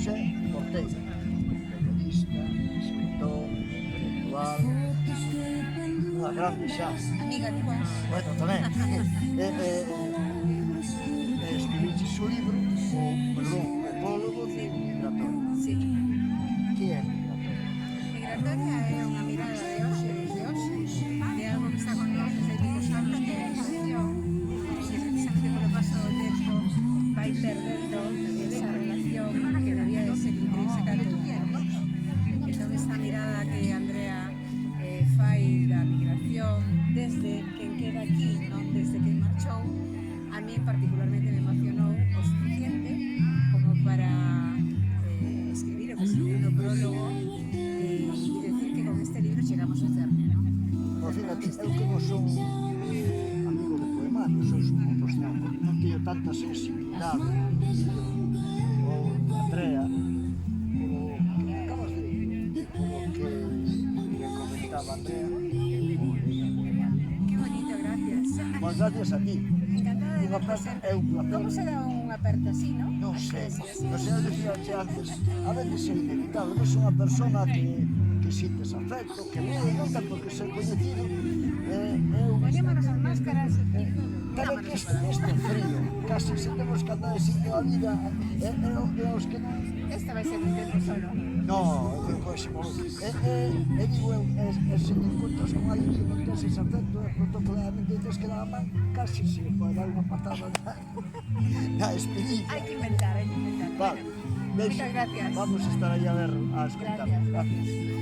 José Ortega, periodista, escritor, intelectual, unha grande xa. Amiga, igual. Bueno, tamén. Escribiches o libro, o prólogo de Migratoria. Sí. Que é Migratoria? Migratoria é unha mirada de hoxe, desde hoxe, de algo que está con nós desde muitos anos, que é a migración, que precisamente polo paso do tempo vai perdendo esa relación que debía de ser intrínseca de todo. Entón, esta mirada que Andrea fai da migración desde quen queda aquí, non desde quen marchou, a mí particularmente me emocionou o suficiente como para escribir o que escribir no prólogo e decir que con este libro chegamos a cerne, non? Pois fíjate, eu que non son amigo de poemarios, non teño tanta sensibilidade ou Andrea, polo que acabas de polo que comentaba Andrea, Que bonito, gracias. pois gracias a ti. Encantada de verte sempre. É un placer. Como se dá unha aperta así, non? Non sei, eu dicía antes, a veces é inevitable, ves unha persona que sintes afecto, que non ten por que ser coñecido, Poñémonos as máscaras e pero que este frío, casi se temos que andar de sitio a vida, os que non... esta vai ser un tempo solo. No, eu próximo. Digo eu, se te encontras con alguén que non tens ese afecto, protocolarmente tens que dar a man, casi se pode dar unha patada na espinilla. Hai que inventar, hai que inventar. Vale, Muchas gracias. vamos a estar aí a ver a escutar. Gracias. Gracias.